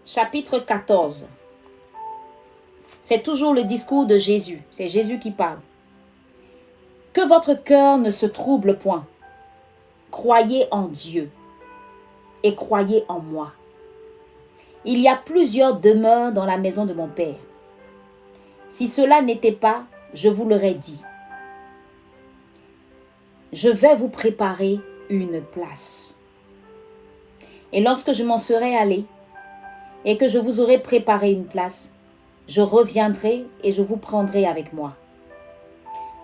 chapitre 14. C'est toujours le discours de Jésus. C'est Jésus qui parle. Que votre cœur ne se trouble point. Croyez en Dieu et croyez en moi. Il y a plusieurs demeures dans la maison de mon Père. Si cela n'était pas, je vous l'aurais dit. Je vais vous préparer une place. Et lorsque je m'en serai allé et que je vous aurai préparé une place, je reviendrai et je vous prendrai avec moi,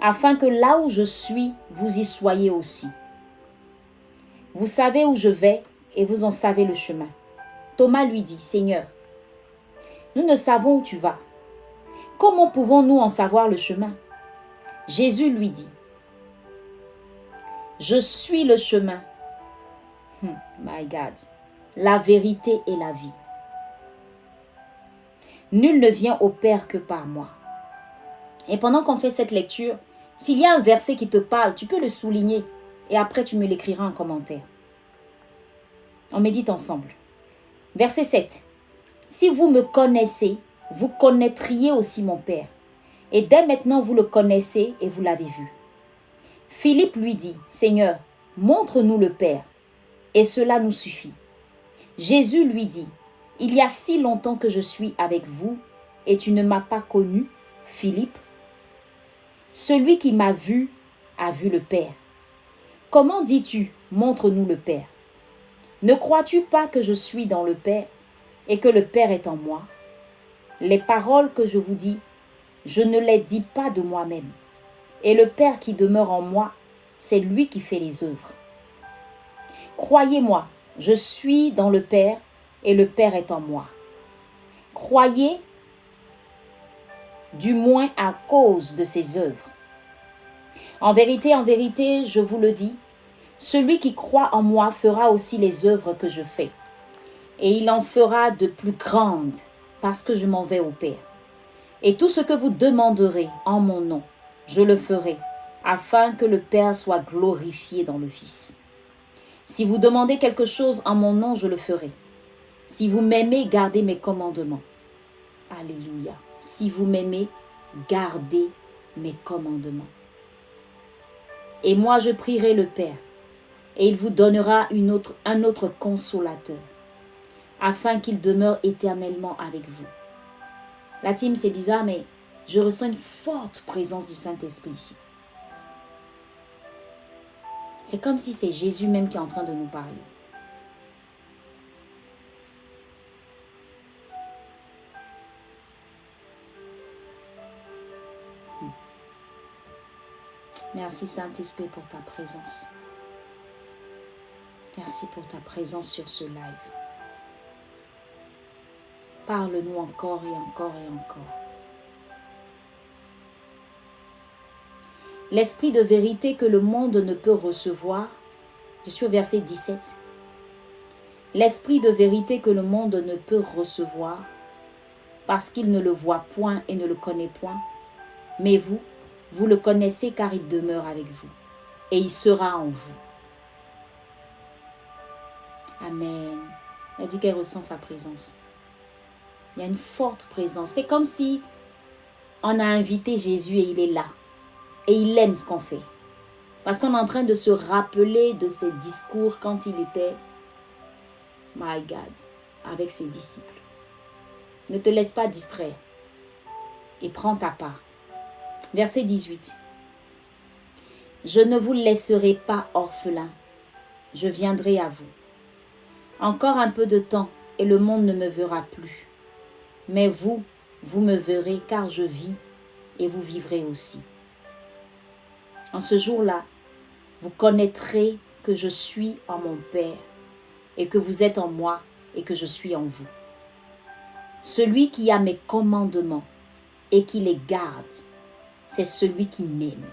afin que là où je suis, vous y soyez aussi. Vous savez où je vais et vous en savez le chemin. Thomas lui dit, Seigneur, nous ne savons où tu vas. Comment pouvons-nous en savoir le chemin? Jésus lui dit, je suis le chemin. My God, la vérité et la vie. Nul ne vient au Père que par moi. Et pendant qu'on fait cette lecture, s'il y a un verset qui te parle, tu peux le souligner et après tu me l'écriras en commentaire. On médite ensemble. Verset 7. Si vous me connaissez, vous connaîtriez aussi mon Père. Et dès maintenant, vous le connaissez et vous l'avez vu. Philippe lui dit, Seigneur, montre-nous le Père, et cela nous suffit. Jésus lui dit, il y a si longtemps que je suis avec vous, et tu ne m'as pas connu, Philippe. Celui qui m'a vu a vu le Père. Comment dis-tu, montre-nous le Père? Ne crois-tu pas que je suis dans le Père, et que le Père est en moi? Les paroles que je vous dis, je ne les dis pas de moi-même. Et le Père qui demeure en moi, c'est lui qui fait les œuvres. Croyez-moi, je suis dans le Père et le Père est en moi. Croyez, du moins à cause de ses œuvres. En vérité, je vous le dis, celui qui croit en moi fera aussi les œuvres que je fais. Et il en fera de plus grandes, parce que je m'en vais au Père. Et tout ce que vous demanderez en mon nom, je le ferai, afin que le Père soit glorifié dans le Fils. Si vous demandez quelque chose en mon nom, je le ferai. Si vous m'aimez, gardez mes commandements. Alléluia. Si vous m'aimez, gardez mes commandements. Et moi, je prierai le Père, et il vous donnera un autre consolateur, afin qu'il demeure éternellement avec vous. La team, c'est bizarre, mais je ressens une forte présence du Saint-Esprit ici. C'est comme si c'est Jésus même qui est en train de nous parler. Merci Saint-Esprit pour ta présence. Merci pour ta présence sur ce live. Parle-nous encore et encore et encore. L'esprit de vérité que le monde ne peut recevoir, je suis au verset 17. L'esprit de vérité que le monde ne peut recevoir, parce qu'il ne le voit point et ne le connaît point, mais vous, vous le connaissez car il demeure avec vous, et il sera en vous. Amen. Elle dit qu'elle ressent sa présence. Il y a une forte présence. C'est comme si on a invité Jésus et il est là. Et il aime ce qu'on fait. Parce qu'on est en train de se rappeler de ses discours quand il était, my God, avec ses disciples. Ne te laisse pas distraire. Et prends ta part. Verset 18. Je ne vous laisserai pas orphelin. Je viendrai à vous. Encore un peu de temps et le monde ne me verra plus. Mais vous, vous me verrez car je vis et vous vivrez aussi. En ce jour-là, vous connaîtrez que je suis en mon Père et que vous êtes en moi et que je suis en vous. Celui qui a mes commandements et qui les garde, c'est celui qui m'aime.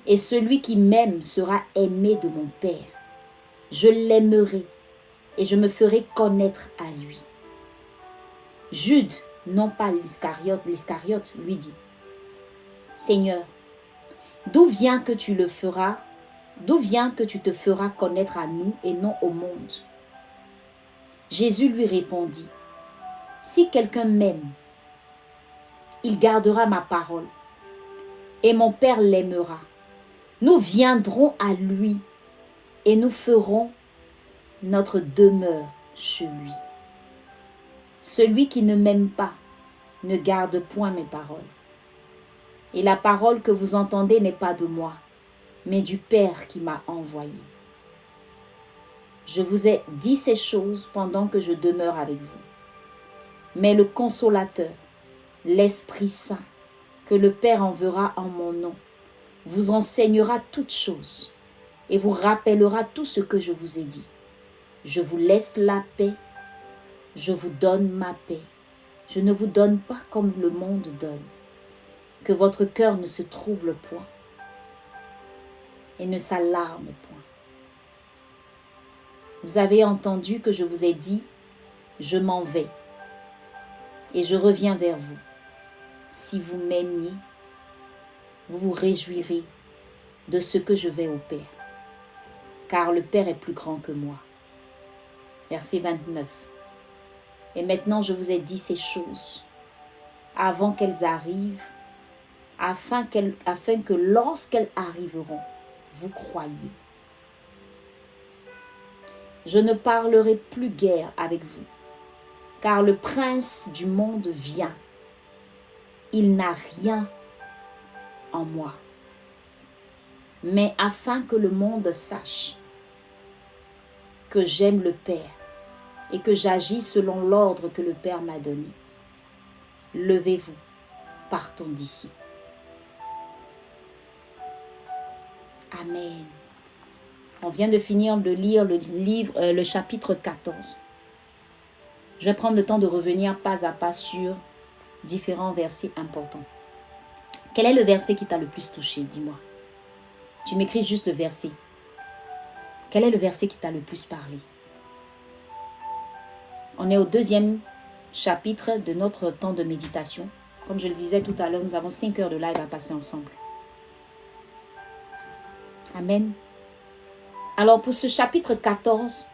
Et celui qui m'aime sera aimé de mon Père. Je l'aimerai et je me ferai connaître à lui. Jude, non pas l'Iscariote, lui dit, Seigneur, d'où vient que tu le feras d'où vient que tu te feras connaître à nous et non au monde? Jésus lui répondit, si quelqu'un m'aime, il gardera ma parole, et mon Père l'aimera. Nous viendrons à lui, et nous ferons notre demeure chez lui. Celui qui ne m'aime pas ne garde point mes paroles. Et la parole que vous entendez n'est pas de moi, mais du Père qui m'a envoyé. Je vous ai dit ces choses pendant que je demeure avec vous. Mais le Consolateur, l'Esprit Saint, que le Père enverra en mon nom, vous enseignera toutes choses et vous rappellera tout ce que je vous ai dit. Je vous laisse la paix, je vous donne ma paix. Je ne vous donne pas comme le monde donne. Que votre cœur ne se trouble point et ne s'alarme point. Vous avez entendu que je vous ai dit, je m'en vais et je reviens vers vous. Si vous m'aimiez, vous vous réjouirez de ce que je vais au Père, car le Père est plus grand que moi. Verset 29. Et maintenant je vous ai dit ces choses avant qu'elles arrivent, afin que lorsqu'elles arriveront, vous croyiez. Je ne parlerai plus guère avec vous, car le prince du monde vient. Il n'a rien en moi. Mais afin que le monde sache que j'aime le Père et que j'agis selon l'ordre que le Père m'a donné. Levez-vous, partons d'ici. Amen. On vient de finir de lire le chapitre 14. Je vais prendre le temps de revenir pas à pas sur différents versets importants. Quel est le verset qui t'a le plus touché? Dis-moi. Tu m'écris juste le verset. Quel est le verset qui t'a le plus parlé? On est au 2e chapitre de notre temps de méditation. Comme je le disais tout à l'heure, nous avons 5 heures de live à passer ensemble. Amen. Alors pour ce chapitre 14,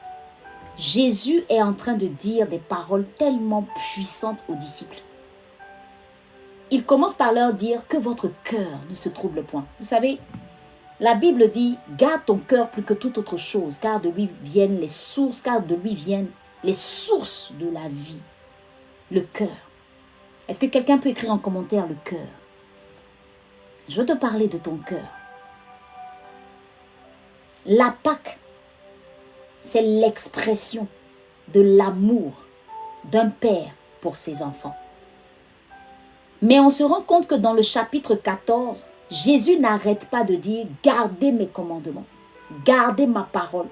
Jésus est en train de dire des paroles tellement puissantes aux disciples. Il commence par leur dire que votre cœur ne se trouble point. Vous savez, la Bible dit, garde ton cœur plus que toute autre chose, car de lui viennent les sources, de la vie. Le cœur. Est-ce que quelqu'un peut écrire en commentaire le cœur? Je veux te parler de ton cœur. La Pâque, c'est l'expression de l'amour d'un père pour ses enfants. Mais on se rend compte que dans le chapitre 14, Jésus n'arrête pas de dire « Gardez mes commandements, gardez ma parole,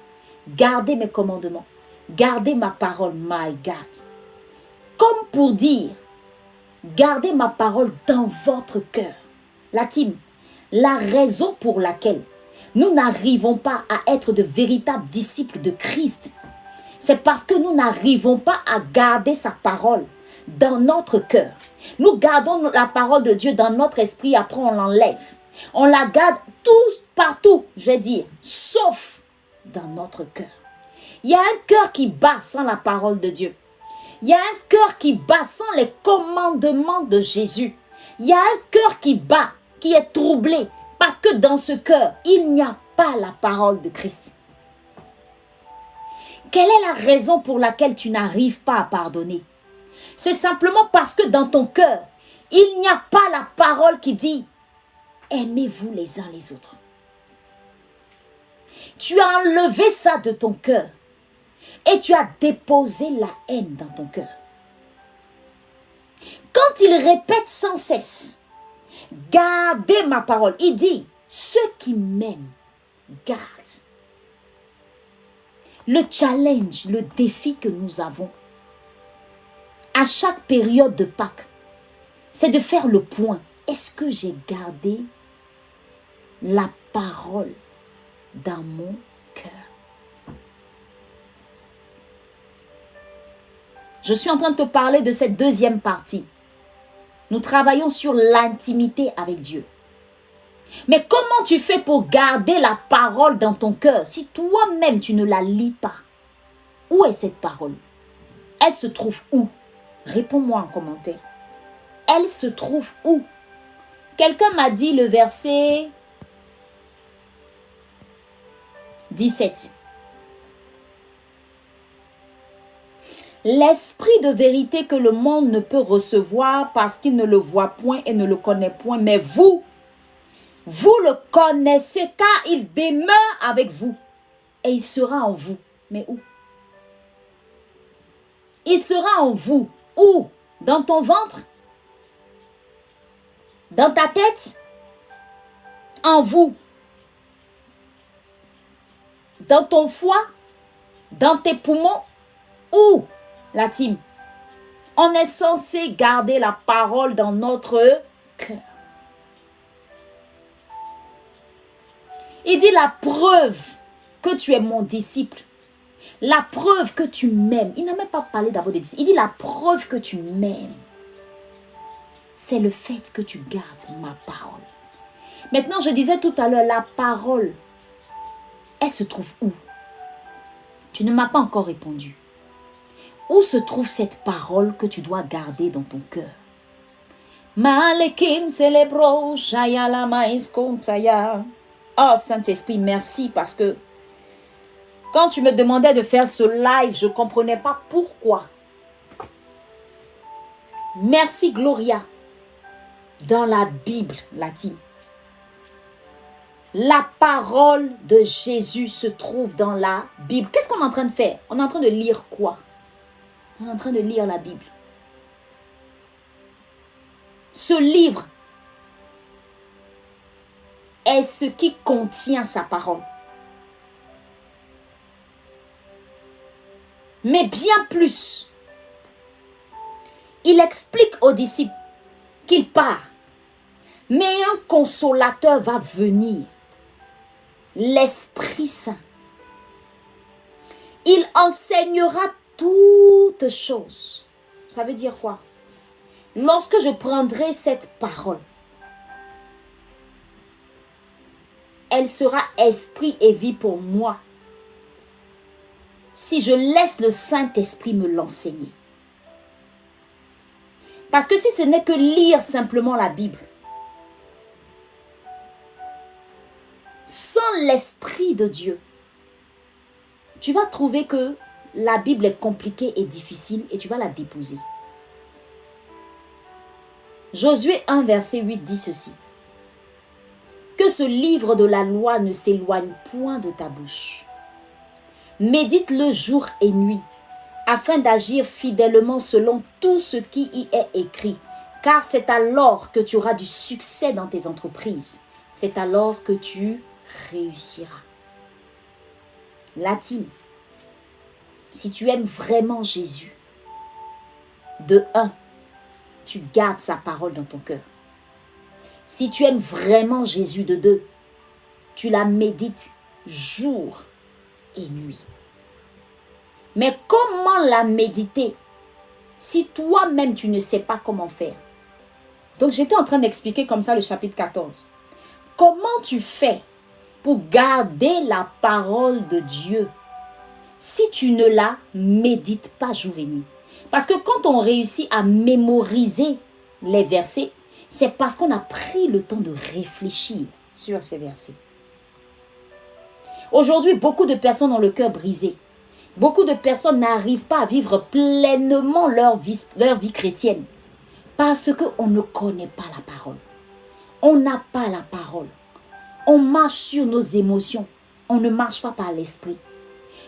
gardez mes commandements, gardez ma parole, my God. » Comme pour dire « Gardez ma parole dans votre cœur. » La team, la raison pour laquelle nous n'arrivons pas à être de véritables disciples de Christ, c'est parce que nous n'arrivons pas à garder sa parole dans notre cœur. Nous gardons la parole de Dieu dans notre esprit, après on l'enlève. On la garde partout, je vais dire, sauf dans notre cœur. Il y a un cœur qui bat sans la parole de Dieu. Il y a un cœur qui bat sans les commandements de Jésus. Il y a un cœur qui bat, qui est troublé, parce que dans ce cœur, il n'y a pas la parole de Christ. Quelle est la raison pour laquelle tu n'arrives pas à pardonner? C'est simplement parce que dans ton cœur, il n'y a pas la parole qui dit « Aimez-vous les uns les autres ». Tu as enlevé ça de ton cœur et tu as déposé la haine dans ton cœur. Quand il répète sans cesse « Gardez ma parole », il dit « Ceux qui m'aiment, gardent ». Le challenge, le défi que nous avons à chaque période de Pâques, c'est de faire le point. Est-ce que j'ai gardé la parole dans mon cœur? Je suis en train de te parler de cette deuxième partie. Nous travaillons sur l'intimité avec Dieu. Mais comment tu fais pour garder la parole dans ton cœur si toi-même tu ne la lis pas? Où est cette parole? Elle se trouve où? Réponds-moi en commentaire. Elle se trouve où? Quelqu'un m'a dit le verset 17. L'esprit de vérité que le monde ne peut recevoir parce qu'il ne le voit point et ne le connaît point. Mais vous le connaissez car il demeure avec vous et il sera en vous. Mais où? Il sera en vous. Où? Dans ton ventre? Dans ta tête? En vous? Dans ton foie? Dans tes poumons? Où? La team. On est censé garder la parole dans notre cœur. Il dit la preuve que tu es mon disciple. La preuve que tu m'aimes. Il n'a même pas parlé d'abord de disciple. Il dit la preuve que tu m'aimes. C'est le fait que tu gardes ma parole. Maintenant, je disais tout à l'heure, la parole, elle se trouve où? Tu ne m'as pas encore répondu. Où se trouve cette parole que tu dois garder dans ton cœur? Oh Saint-Esprit, merci parce que quand tu me demandais de faire ce live, je ne comprenais pas pourquoi. Merci Gloria. Dans la Bible, latine, la parole de Jésus se trouve dans la Bible. Qu'est-ce qu'on est en train de faire? On est en train de lire quoi? On est en train de lire la Bible. Ce livre est ce qui contient sa parole. Mais bien plus, il explique aux disciples qu'il part. Mais un consolateur va venir. L'Esprit Saint. Il enseignera toutes choses. Ça veut dire quoi? Lorsque je prendrai cette parole, elle sera esprit et vie pour moi. Si je laisse le Saint-Esprit me l'enseigner. Parce que si ce n'est que lire simplement la Bible, sans l'Esprit de Dieu, tu vas trouver que la Bible est compliquée et difficile et tu vas la déposer. Josué 1, verset 8 dit ceci. Que ce livre de la loi ne s'éloigne point de ta bouche. Médite-le jour et nuit, afin d'agir fidèlement selon tout ce qui y est écrit. Car c'est alors que tu auras du succès dans tes entreprises. C'est alors que tu réussiras. Latine, si tu aimes vraiment Jésus, de 1, tu gardes sa parole dans ton cœur. Si tu aimes vraiment Jésus, de 2, tu la médites jour et nuit. Mais comment la méditer si toi-même tu ne sais pas comment faire? Donc j'étais en train d'expliquer comme ça le chapitre 14. Comment tu fais pour garder la parole de Dieu si tu ne la médites pas jour et nuit? Parce que quand on réussit à mémoriser les versets, c'est parce qu'on a pris le temps de réfléchir sur ces versets. Aujourd'hui, beaucoup de personnes ont le cœur brisé. Beaucoup de personnes n'arrivent pas à vivre pleinement leur vie chrétienne parce qu'on ne connaît pas la parole. On n'a pas la parole. On marche sur nos émotions. On ne marche pas par l'esprit.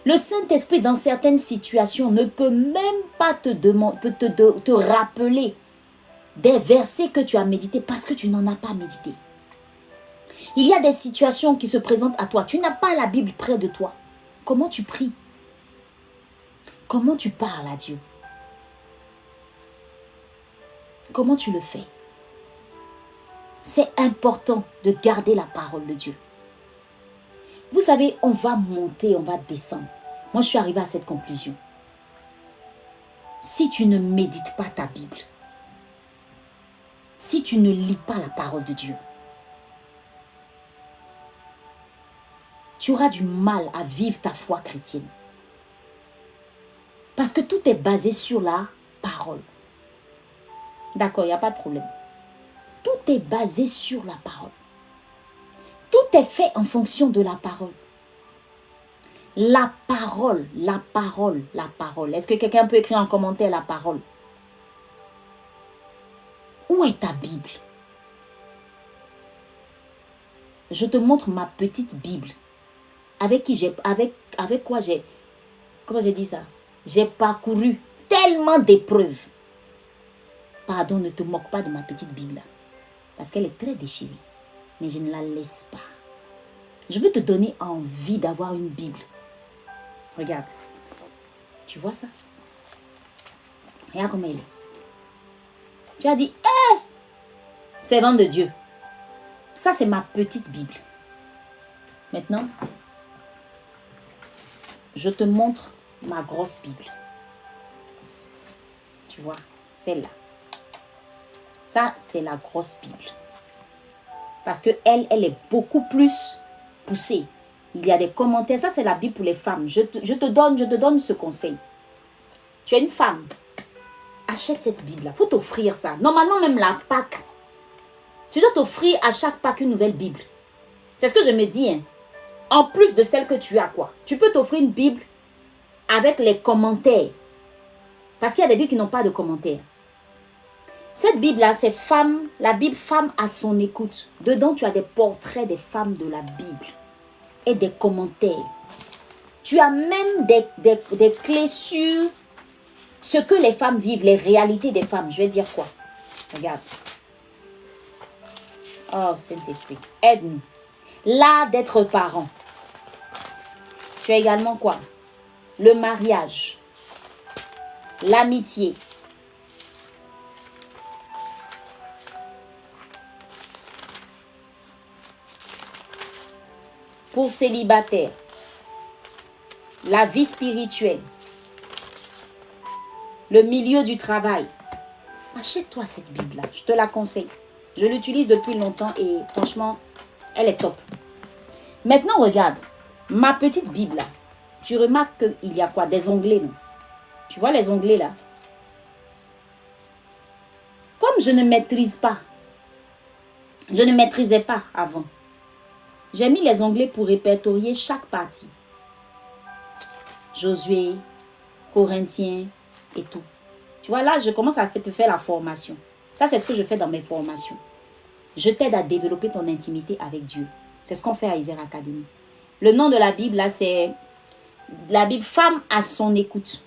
Le Saint-Esprit, dans certaines situations, ne peut même pas te rappeler des versets que tu as médités parce que tu n'en as pas médité. Il y a des situations qui se présentent à toi. Tu n'as pas la Bible près de toi. Comment tu pries? Comment tu parles à Dieu? Comment tu le fais? C'est important de garder la parole de Dieu. Vous savez, on va monter, on va descendre. Moi, je suis arrivée à cette conclusion. Si tu ne médites pas ta Bible, si tu ne lis pas la parole de Dieu, tu auras du mal à vivre ta foi chrétienne. Parce que tout est basé sur la parole. D'accord, il n'y a pas de problème. Tout est basé sur la parole. Tout est fait en fonction de la parole. La parole, la parole, la parole. Est-ce que quelqu'un peut écrire en commentaire la parole? Où est ta Bible? Je te montre ma petite Bible. Avec quoi j'ai... Comment j'ai dit ça? J'ai parcouru tellement d'épreuves. Pardon, ne te moque pas de ma petite Bible. Parce qu'elle est très déchirée. Mais je ne la laisse pas. Je veux te donner envie d'avoir une Bible. Regarde. Tu vois ça? Regarde comment elle est. Tu as dit, hé, servante de Dieu. Ça, c'est ma petite Bible. Maintenant, je te montre ma grosse Bible. Tu vois, celle-là. Ça, c'est la grosse Bible. Parce que elle est beaucoup plus poussée. Il y a des commentaires. Ça, c'est la Bible pour les femmes. Je te donne ce conseil. Tu es une femme. Achète cette Bible-là. Il faut t'offrir ça. Normalement, même la Pâque. Tu dois t'offrir à chaque Pâque une nouvelle Bible. C'est ce que je me dis. Hein. En plus de celle que tu as, quoi. Tu peux t'offrir une Bible avec les commentaires. Parce qu'il y a des Bibles qui n'ont pas de commentaires. Cette Bible-là, c'est la Bible Femme à son écoute. Dedans, tu as des portraits des femmes de la Bible et des commentaires. Tu as même des clés sur ce que les femmes vivent, les réalités des femmes. Je vais dire quoi? Regarde. Oh, Saint-Esprit, aide-nous. L'art d'être parent. Tu as également quoi? Le mariage. L'amitié. Pour célibataires. La vie spirituelle. Le milieu du travail. Achète-toi cette Bible-là. Je te la conseille. Je l'utilise depuis longtemps et franchement, elle est top. Maintenant, regarde. Ma petite Bible là. Tu remarques qu'il y a quoi? Des onglets, non? Tu vois les onglets là? Comme je ne maîtrise pas, je ne maîtrisais pas avant. J'ai mis les onglets pour répertorier chaque partie. Josué, Corinthiens et tout. Tu vois, là, je commence à te faire la formation. Ça, c'est ce que je fais dans mes formations. Je t'aide à développer ton intimité avec Dieu. C'est ce qu'on fait à Isère Academy. Le nom de la Bible, là, c'est la Bible Femme à son écoute.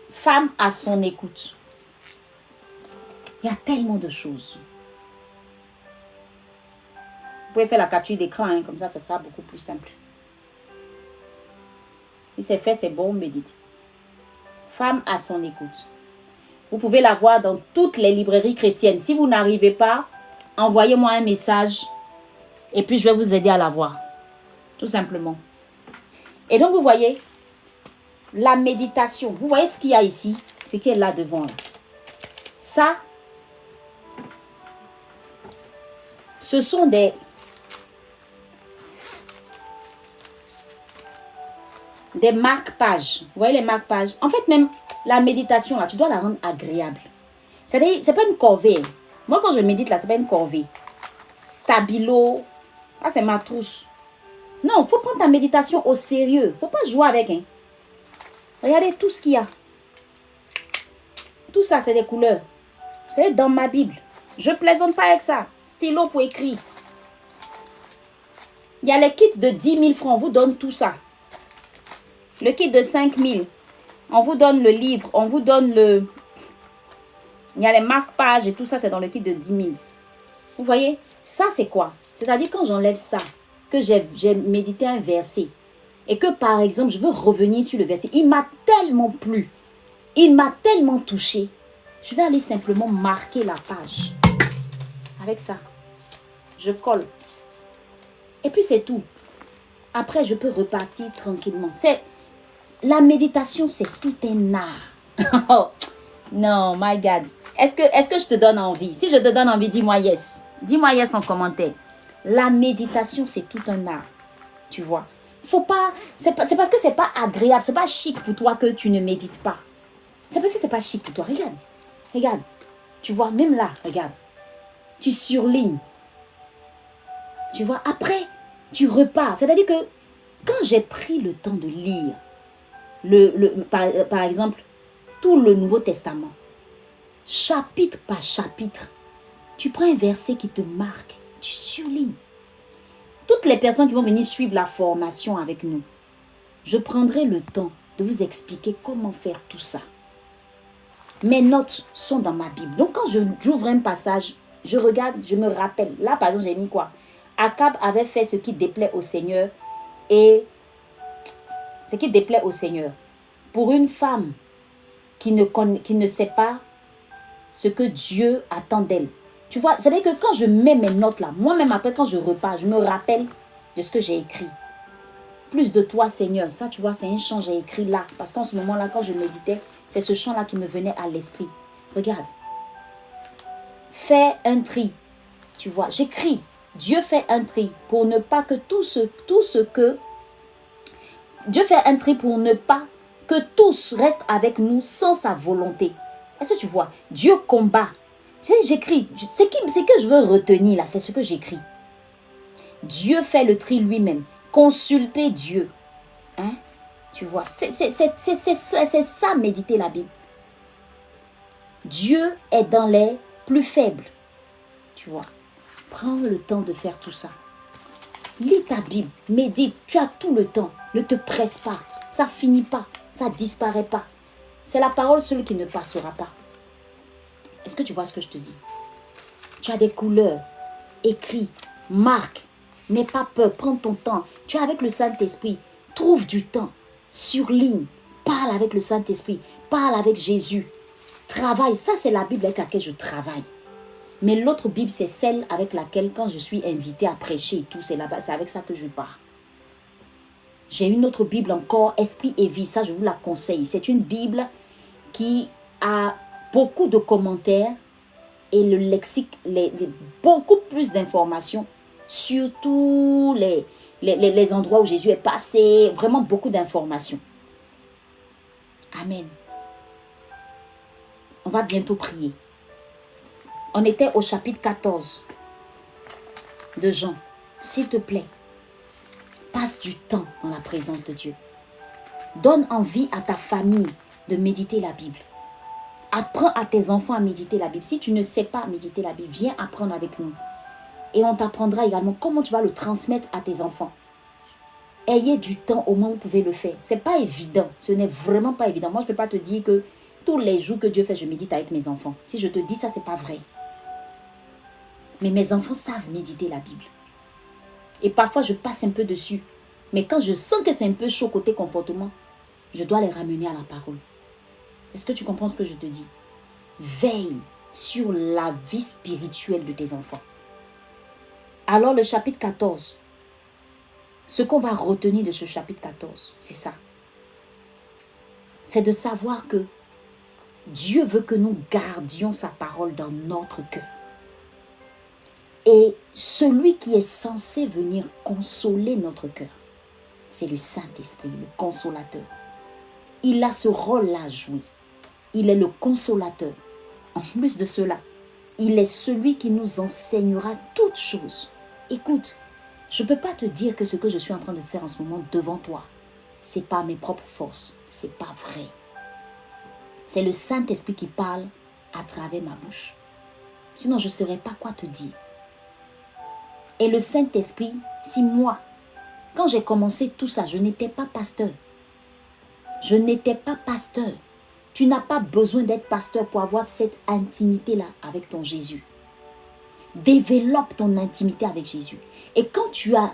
Femme à son écoute. Il y a tellement de choses. Vous pouvez faire la capture d'écran, hein, comme ça sera beaucoup plus simple. Si c'est fait, c'est bon, me dites. Femme à son écoute. Vous pouvez la voir dans toutes les librairies chrétiennes. Si vous n'arrivez pas, envoyez-moi un message et puis je vais vous aider à la voir. Tout simplement. Et donc, vous voyez, la méditation. Vous voyez ce qu'il y a ici? Ce qui est là devant. Là. Ça, ce sont des marque-pages. Vous voyez les marque-pages? En fait, même la méditation, là, tu dois la rendre agréable. C'est-à-dire, c'est pas une corvée. Moi, quand je médite, là, c'est pas une corvée. Stabilo. Ah, c'est ma trousse. Non, il faut prendre ta méditation au sérieux. Faut pas jouer avec. Hein. Regardez tout ce qu'il y a. Tout ça, c'est des couleurs. C'est dans ma Bible. Je plaisante pas avec ça. Stylo pour écrire. Il y a les kits de 10 000 francs. On vous donne tout ça. Le kit de 5 000. On vous donne le livre. On vous donne le... Il y a les marque-pages et tout ça, c'est dans le kit de 10 000. Vous voyez? Ça, c'est quoi? C'est-à-dire quand j'enlève ça, que j'ai médité un verset et que, par exemple, je veux revenir sur le verset. Il m'a tellement plu. Il m'a tellement touché. Je vais aller simplement marquer la page. Avec ça. Je colle. Et puis, c'est tout. Après, je peux repartir tranquillement. La méditation, c'est tout un art. Oh, non, my God. Est-ce que je te donne envie? Si je te donne envie, dis-moi yes. Dis-moi yes en commentaire. La méditation, c'est tout un art. Tu vois. Faut pas, c'est parce que c'est pas agréable, c'est pas chic pour toi que tu ne médites pas. C'est parce que c'est pas chic pour toi. Regarde. Regarde. Tu vois, même là, regarde. Tu surlignes. Tu vois, après, tu repars. C'est-à-dire que quand j'ai pris le temps de lire, par exemple, tout le Nouveau Testament, chapitre par chapitre, tu prends un verset qui te marque, tu surlignes. Toutes les personnes qui vont venir suivre la formation avec nous, je prendrai le temps de vous expliquer comment faire tout ça. Mes notes sont dans ma Bible. Donc, quand j'ouvre un passage, je regarde, je me rappelle. Là, par exemple, j'ai mis quoi? Akab avait fait ce qui déplaît au Seigneur. Et ce qui déplaît au Seigneur. Pour une femme qui ne sait pas ce que Dieu attend d'elle. Tu vois, c'est-à-dire que quand je mets mes notes là, moi-même après, quand je repars, je me rappelle de ce que j'ai écrit. Plus de toi, Seigneur. Ça, tu vois, c'est un chant que j'ai écrit là. Parce qu'en ce moment-là, quand je méditais, c'est ce chant-là qui me venait à l'esprit. Regarde. Fais un tri. Tu vois, j'écris. Dieu fait un tri pour ne pas que tout ce que... Dieu fait un tri pour ne pas que tous restent avec nous sans sa volonté. Est-ce que tu vois? Dieu combat. J'écris. Ce que je veux retenir là, c'est ce que j'écris. Dieu fait le tri lui-même. Consultez Dieu. Hein? Tu vois, c'est ça, méditer la Bible. Dieu est dans les plus faibles. Tu vois, prends le temps de faire tout ça. Lis ta Bible, médite, tu as tout le temps. Ne te presse pas, ça finit pas, ça disparaît pas. C'est la parole seule qui ne passera pas. Est-ce que tu vois ce que je te dis? Tu as des couleurs, écris, marque, n'aie pas peur, prends ton temps. Tu es avec le Saint-Esprit, trouve du temps. Surligne, parle avec le Saint-Esprit, parle avec Jésus, travaille. Ça, c'est la Bible avec laquelle je travaille. Mais l'autre Bible, c'est celle avec laquelle, quand je suis invitée à prêcher et tout, c'est avec ça que je pars. J'ai une autre Bible encore, Esprit et vie, ça je vous la conseille. C'est une Bible qui a beaucoup de commentaires et le lexique, beaucoup plus d'informations sur tous les endroits où Jésus est passé, vraiment beaucoup d'informations. Amen. On va bientôt prier. On était au chapitre 14 de Jean. S'il te plaît, passe du temps dans la présence de Dieu. Donne envie à ta famille de méditer la Bible. Apprends à tes enfants à méditer la Bible. Si tu ne sais pas méditer la Bible, viens apprendre avec nous. Et on t'apprendra également comment tu vas le transmettre à tes enfants. Ayez du temps au moins où vous pouvez le faire. Ce n'est pas évident. Ce n'est vraiment pas évident. Moi, je ne peux pas te dire que tous les jours que Dieu fait, je médite avec mes enfants. Si je te dis ça, ce n'est pas vrai. Mais mes enfants savent méditer la Bible. Et parfois, je passe un peu dessus. Mais quand je sens que c'est un peu chaud côté comportement, je dois les ramener à la parole. Est-ce que tu comprends ce que je te dis? Veille sur la vie spirituelle de tes enfants. Alors, le chapitre 14, ce qu'on va retenir de ce chapitre 14, c'est ça. C'est de savoir que Dieu veut que nous gardions sa parole dans notre cœur. Et celui qui est censé venir consoler notre cœur, c'est le Saint-Esprit, le consolateur. Il a ce rôle-là à jouer. Il est le consolateur. En plus de cela, il est celui qui nous enseignera toutes choses. Écoute, je ne peux pas te dire que ce que je suis en train de faire en ce moment devant toi, ce n'est pas mes propres forces. Ce n'est pas vrai. C'est le Saint-Esprit qui parle à travers ma bouche. Sinon, je ne saurais pas quoi te dire. Et le Saint-Esprit, si moi, quand j'ai commencé tout ça, je n'étais pas pasteur. Je n'étais pas pasteur. Tu n'as pas besoin d'être pasteur pour avoir cette intimité-là avec ton Jésus. Développe ton intimité avec Jésus. Et quand tu as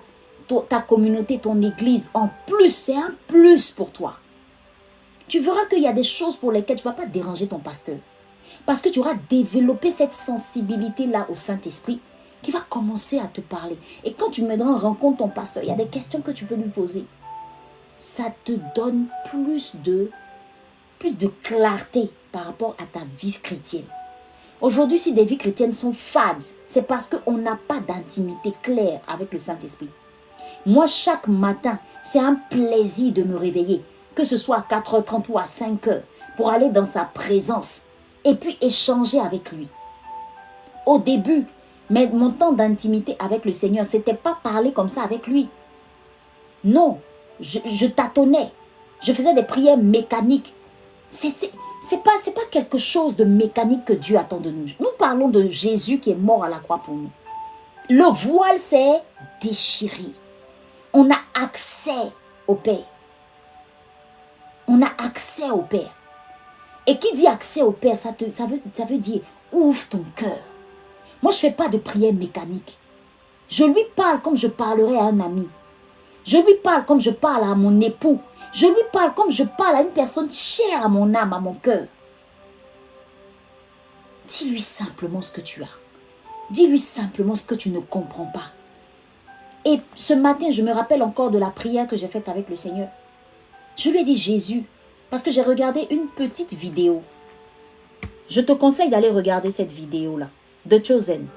ta communauté, ton église, en plus, c'est un plus pour toi. Tu verras qu'il y a des choses pour lesquelles tu ne vas pas déranger ton pasteur. Parce que tu auras développé cette sensibilité-là au Saint-Esprit qui va commencer à te parler. Et quand tu mèneras en rencontre ton pasteur, il y a des questions que tu peux lui poser. Ça te donne plus de clarté par rapport à ta vie chrétienne. Aujourd'hui, si des vies chrétiennes sont fades, c'est parce qu'on n'a pas d'intimité claire avec le Saint-Esprit. Moi, chaque matin, c'est un plaisir de me réveiller, que ce soit à 4h30 ou à 5h, pour aller dans sa présence et puis échanger avec lui. Au début, mon temps d'intimité avec le Seigneur, ce n'était pas parler comme ça avec lui. Non, je tâtonnais. Je faisais des prières mécaniques. C'est pas quelque chose de mécanique que Dieu attend de nous. Nous parlons de Jésus qui est mort à la croix pour nous. Le voile s'est déchiré. On a accès au Père. On a accès au Père. Et qui dit accès au Père, ça veut dire ouvre ton cœur. Moi, je ne fais pas de prière mécanique. Je lui parle comme je parlerais à un ami. Je lui parle comme je parle à mon époux. Je lui parle comme je parle à une personne chère à mon âme, à mon cœur. Dis-lui simplement ce que tu as. Dis-lui simplement ce que tu ne comprends pas. Et ce matin, je me rappelle encore de la prière que j'ai faite avec le Seigneur. Je lui ai dit Jésus, parce que j'ai regardé une petite vidéo. Je te conseille d'aller regarder cette vidéo-là, de Chosen.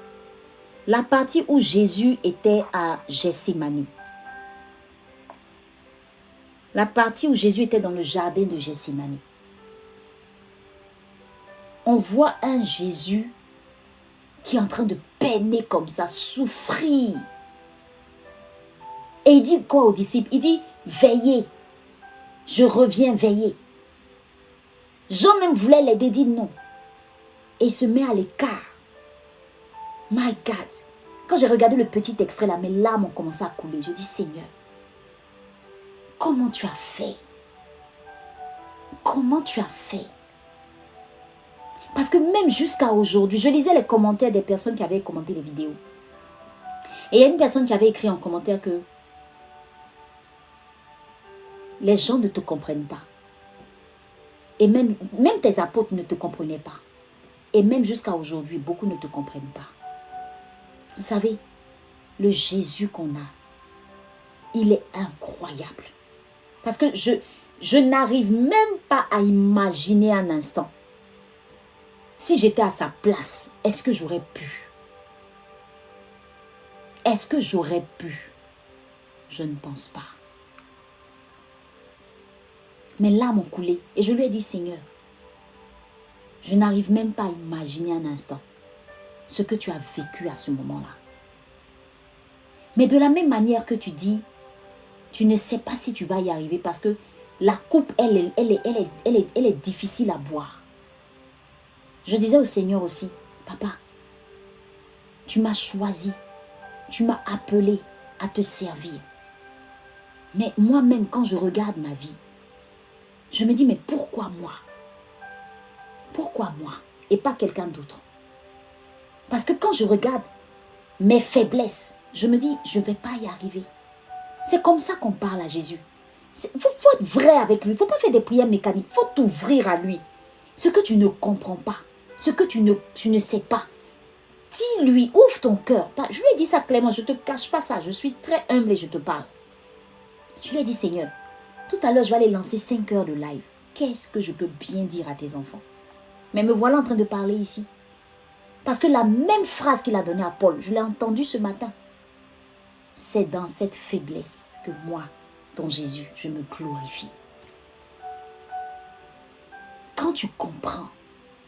La partie où Jésus était à Gethsémani. La partie où Jésus était dans le jardin de Gethsémani. On voit un Jésus qui est en train de peiner comme ça, souffrir. Et il dit quoi aux disciples? Il dit, veillez. Je reviens veiller. Jean même voulait l'aider, il dit non. Et il se met à l'écart. My God. Quand j'ai regardé le petit extrait là, mes larmes ont commencé à couler. Je dis, Seigneur, comment tu as fait? Comment tu as fait? Parce que même jusqu'à aujourd'hui, je lisais les commentaires des personnes qui avaient commenté les vidéos. Et il y a une personne qui avait écrit en commentaire que les gens ne te comprennent pas. Et même tes apôtres ne te comprenaient pas. Et même jusqu'à aujourd'hui, beaucoup ne te comprennent pas. Vous savez, le Jésus qu'on a, il est incroyable. Parce que je n'arrive même pas à imaginer un instant. Si j'étais à sa place, est-ce que j'aurais pu? Est-ce que j'aurais pu? Je ne pense pas. Mes larmes ont coulé et je lui ai dit, Seigneur, je n'arrive même pas à imaginer un instant ce que tu as vécu à ce moment-là. Mais de la même manière que tu dis, tu ne sais pas si tu vas y arriver parce que la coupe, elle est difficile à boire. Je disais au Seigneur aussi, Papa, tu m'as choisi, tu m'as appelé à te servir. Mais moi-même, quand je regarde ma vie, je me dis, mais pourquoi moi? Pourquoi moi et pas quelqu'un d'autre? Parce que quand je regarde mes faiblesses, je me dis, je ne vais pas y arriver. C'est comme ça qu'on parle à Jésus. Il faut être vrai avec lui. Il ne faut pas faire des prières mécaniques. Il faut t'ouvrir à lui. Ce que tu ne comprends pas, ce que tu ne sais pas, dis-lui, ouvre ton cœur. Je lui ai dit ça clairement, je ne te cache pas ça. Je suis très humble et je te parle. Je lui ai dit, Seigneur, tout à l'heure, je vais aller lancer 5 heures de live. Qu'est-ce que je peux bien dire à tes enfants? Mais me voilà en train de parler ici. Parce que la même phrase qu'il a donnée à Paul, je l'ai entendue ce matin. C'est dans cette faiblesse que moi, ton Jésus, je me glorifie. Quand tu comprends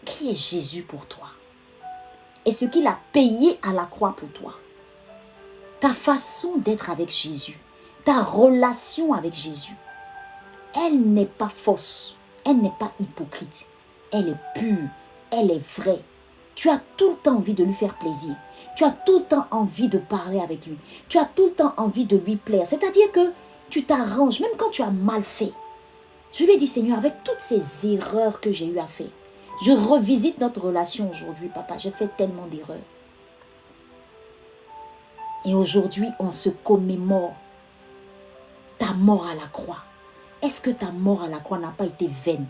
qui est Jésus pour toi et ce qu'il a payé à la croix pour toi, ta façon d'être avec Jésus, ta relation avec Jésus, elle n'est pas fausse, elle n'est pas hypocrite, elle est pure, elle est vraie. Tu as tout le temps envie de lui faire plaisir. Tu as tout le temps envie de parler avec lui. Tu as tout le temps envie de lui plaire. C'est-à-dire que tu t'arranges, même quand tu as mal fait. Je lui ai dit, Seigneur, avec toutes ces erreurs que j'ai eu à faire, je revisite notre relation aujourd'hui, papa. J'ai fait tellement d'erreurs. Et aujourd'hui, on se commémore ta mort à la croix. Est-ce que ta mort à la croix n'a pas été vaine?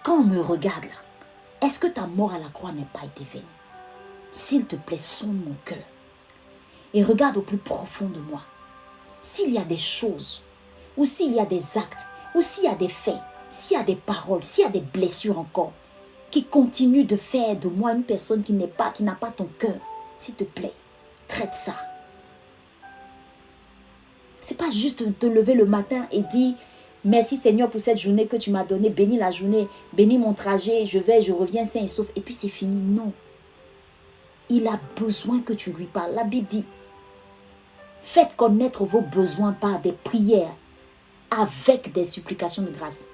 Quand on me regarde là, est-ce que ta mort à la croix n'a pas été vaine? S'il te plaît, sonde mon cœur et regarde au plus profond de moi. S'il y a des choses, ou s'il y a des actes, ou s'il y a des faits, s'il y a des paroles, s'il y a des blessures encore, qui continue de faire de moi une personne qui n'a pas ton cœur, s'il te plaît, traite ça. C'est pas juste te lever le matin et dire merci Seigneur pour cette journée que tu m'as donnée, bénis la journée, bénis mon trajet, je reviens sain et sauf et puis c'est fini. Non. Il a besoin que tu lui parles. La Bible dit, faites connaître vos besoins par des prières avec des supplications de grâce.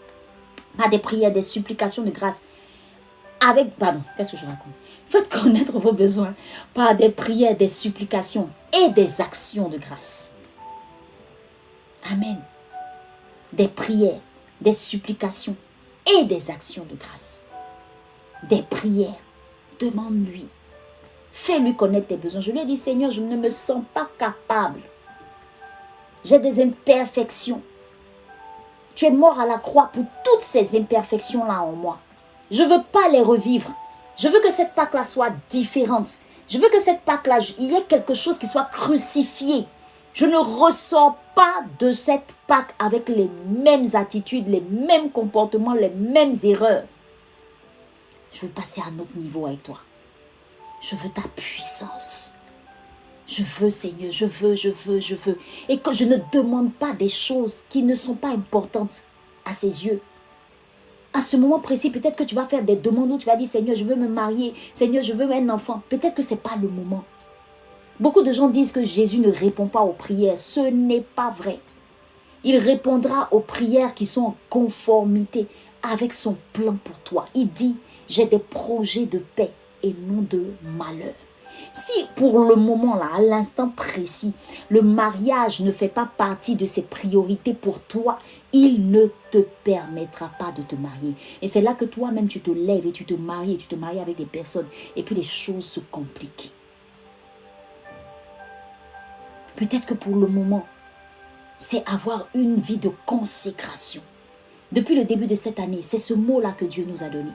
Pas des prières, des supplications de grâce. Qu'est-ce que je raconte? Faites connaître vos besoins par des prières, des supplications et des actions de grâce. Amen. Des prières, des supplications et des actions de grâce. Des prières. Demande-lui. Fais-lui connaître tes besoins. Je lui ai dit, Seigneur, je ne me sens pas capable. J'ai des imperfections. Tu es mort à la croix pour toutes ces imperfections-là en moi. Je ne veux pas les revivre. Je veux que cette Pâque-là soit différente. Je veux que cette Pâque-là, il y ait quelque chose qui soit crucifié. Je ne ressors pas de cette Pâque avec les mêmes attitudes, les mêmes comportements, les mêmes erreurs. Je veux passer à un autre niveau avec toi. Je veux ta puissance. Je veux, Seigneur, je veux. Et que je ne demande pas des choses qui ne sont pas importantes à ses yeux. À ce moment précis, peut-être que tu vas faire des demandes où tu vas dire, Seigneur, je veux me marier. Seigneur, je veux un enfant. Peut-être que ce n'est pas le moment. Beaucoup de gens disent que Jésus ne répond pas aux prières. Ce n'est pas vrai. Il répondra aux prières qui sont en conformité avec son plan pour toi. Il dit, j'ai des projets de paix et non de malheur. Si pour le moment, là, à l'instant précis, le mariage ne fait pas partie de ses priorités pour toi, il ne te permettra pas de te marier. Et c'est là que toi-même, tu te lèves et tu te maries avec des personnes. Et puis les choses se compliquent. Peut-être que pour le moment, c'est avoir une vie de consécration. Depuis le début de cette année, c'est ce mot-là que Dieu nous a donné.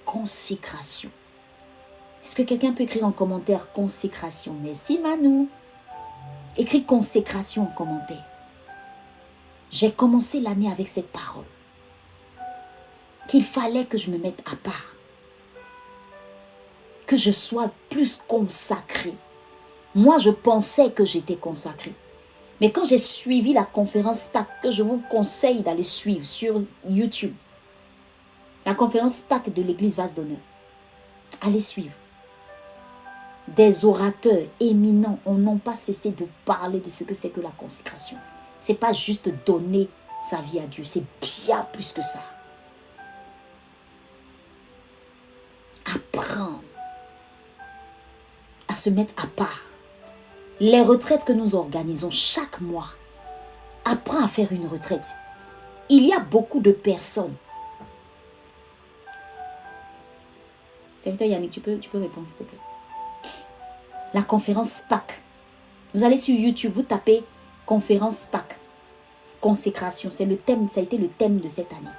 Consécration. Est-ce que quelqu'un peut écrire en commentaire consécration? Merci Manou. Écris consécration en commentaire. J'ai commencé l'année avec cette parole. Qu'il fallait que je me mette à part. Que je sois plus consacrée. Moi, je pensais que j'étais consacrée. Mais quand j'ai suivi la conférence Pâques, que je vous conseille d'aller suivre sur YouTube, la conférence Pâques de l'église Vase d'Honneur, allez suivre. Des orateurs éminents n'ont pas cessé de parler de ce que c'est que la consécration. Ce n'est pas juste donner sa vie à Dieu, c'est bien plus que ça. Apprendre à se mettre à part. Les retraites que nous organisons chaque mois, apprends à faire une retraite. Il y a beaucoup de personnes. Serviteur Yannick, tu peux répondre s'il te plaît. La conférence Pâques. Vous allez sur YouTube, vous tapez conférence Pâques. Consécration, c'est le thème, ça a été le thème de cette année.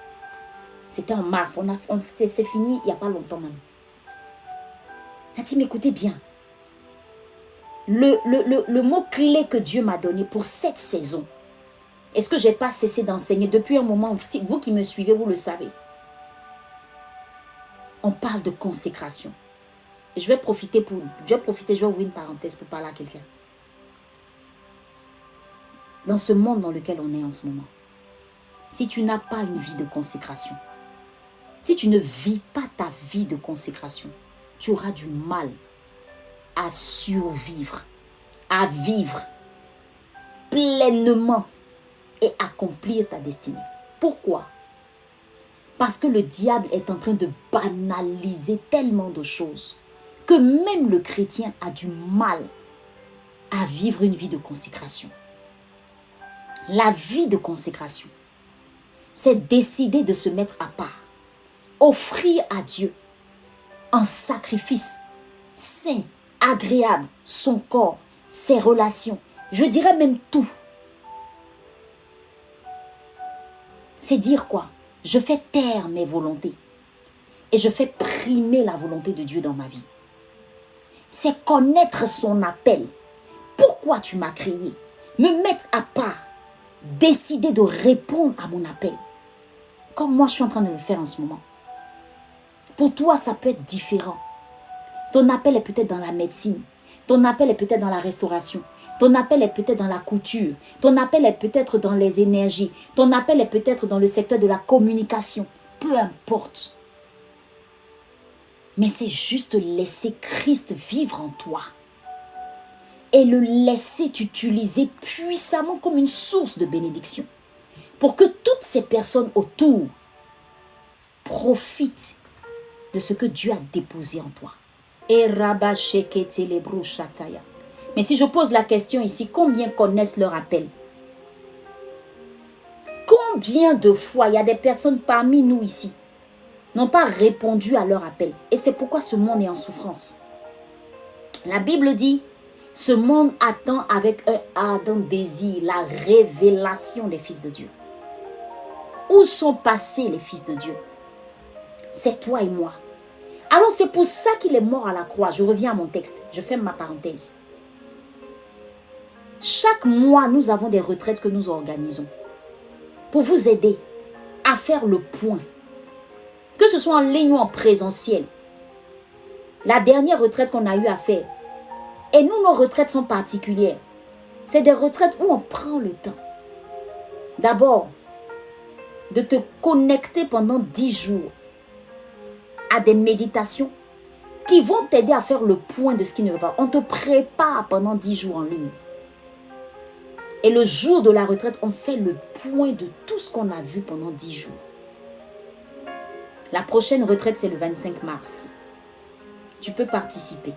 C'était en mars, c'est fini il n'y a pas longtemps même. Nathalie, m'écoutez bien. Le mot-clé que Dieu m'a donné pour cette saison, est-ce que je n'ai pas cessé d'enseigner depuis un moment? Vous qui me suivez, vous le savez. On parle de consécration. Et je vais profiter, je vais ouvrir une parenthèse pour parler à quelqu'un. Dans ce monde dans lequel on est en ce moment, si tu n'as pas une vie de consécration, si tu ne vis pas ta vie de consécration, tu auras du mal à survivre, à vivre pleinement et accomplir ta destinée. Pourquoi? Parce que le diable est en train de banaliser tellement de choses que même le chrétien a du mal à vivre une vie de consécration. La vie de consécration, c'est décider de se mettre à part, offrir à Dieu un sacrifice saint, agréable, son corps, ses relations, je dirais même tout. C'est dire quoi? Je fais taire mes volontés et je fais primer la volonté de Dieu dans ma vie. C'est connaître son appel. Pourquoi tu m'as créé? Me mettre à part, décider de répondre à mon appel. Comme moi je suis en train de le faire en ce moment. Pour toi, ça peut être différent. Ton appel est peut-être dans la médecine. Ton appel est peut-être dans la restauration. Ton appel est peut-être dans la couture. Ton appel est peut-être dans les énergies. Ton appel est peut-être dans le secteur de la communication. Peu importe. Mais c'est juste laisser Christ vivre en toi. Et le laisser t'utiliser puissamment comme une source de bénédiction. Pour que toutes ces personnes autour profitent de ce que Dieu a déposé en toi. Mais si je pose la question ici, combien connaissent leur appel? Combien de fois il y a des personnes parmi nous ici n'ont pas répondu à leur appel? Et c'est pourquoi ce monde est en souffrance. La Bible dit, ce monde attend avec un ardent désir la révélation des fils de Dieu. Où sont passés les fils de Dieu? C'est toi et moi. Alors c'est pour ça qu'il est mort à la croix. Je reviens à mon texte. Je ferme ma parenthèse. Chaque mois, nous avons des retraites que nous organisons pour vous aider à faire le point. Que ce soit en ligne ou en présentiel. La dernière retraite qu'on a eu à faire, et nous, nos retraites sont particulières. C'est des retraites où on prend le temps. D'abord, de te connecter pendant 10 jours à des méditations qui vont t'aider à faire le point de ce qui ne va pas. On te prépare pendant 10 jours en ligne. Et le jour de la retraite, on fait le point de tout ce qu'on a vu pendant 10 jours. La prochaine retraite, c'est le 25 mars. Tu peux participer.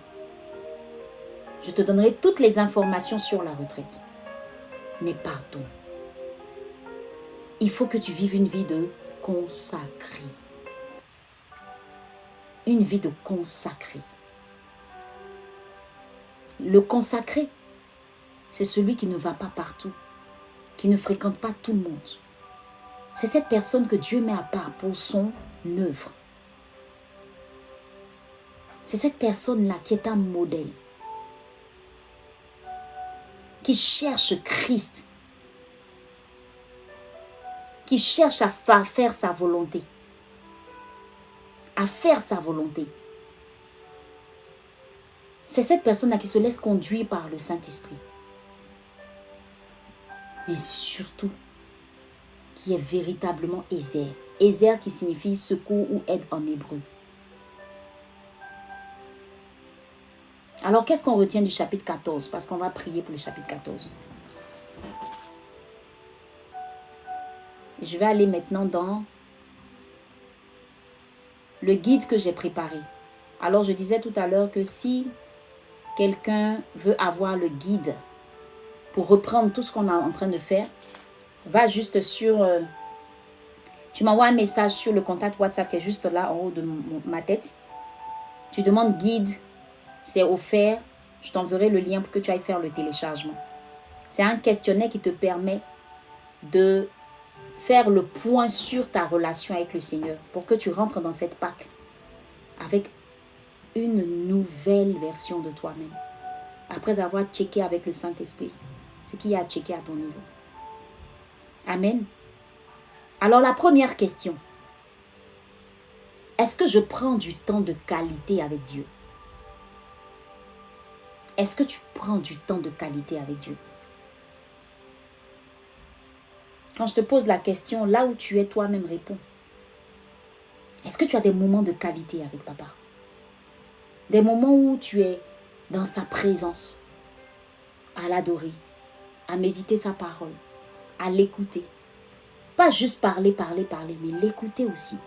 Je te donnerai toutes les informations sur la retraite. Mais pardon. Il faut que tu vives une vie de consacré. Une vie de consacré. Le consacré, c'est celui qui ne va pas partout, qui ne fréquente pas tout le monde. C'est cette personne que Dieu met à part pour son œuvre. C'est cette personne-là qui est un modèle, qui cherche Christ, qui cherche à faire sa volonté. À faire sa volonté. C'est cette personne-là qui se laisse conduire par le Saint-Esprit. Mais surtout, qui est véritablement Ézer. Ézer qui signifie secours ou aide en hébreu. Alors, qu'est-ce qu'on retient du chapitre 14? Parce qu'on va prier pour le chapitre 14. Je vais aller maintenant dans le guide que j'ai préparé. Alors, je disais tout à l'heure que si quelqu'un veut avoir le guide pour reprendre tout ce qu'on est en train de faire, va juste sur... tu m'envoies un message sur le contact WhatsApp qui est juste là en haut de ma tête. Tu demandes guide, c'est offert. Je t'enverrai le lien pour que tu ailles faire le téléchargement. C'est un questionnaire qui te permet de faire le point sur ta relation avec le Seigneur pour que tu rentres dans cette Pâque avec une nouvelle version de toi-même. Après avoir checké avec le Saint-Esprit ce qu'il y a à checker à ton niveau. Amen. Alors la première question. Est-ce que je prends du temps de qualité avec Dieu? Est-ce que tu prends du temps de qualité avec Dieu? Quand je te pose la question, là où tu es toi-même, réponds. Est-ce que tu as des moments de qualité avec papa? Des moments où tu es dans sa présence, à l'adorer, à méditer sa parole, à l'écouter. Pas juste parler, mais l'écouter aussi.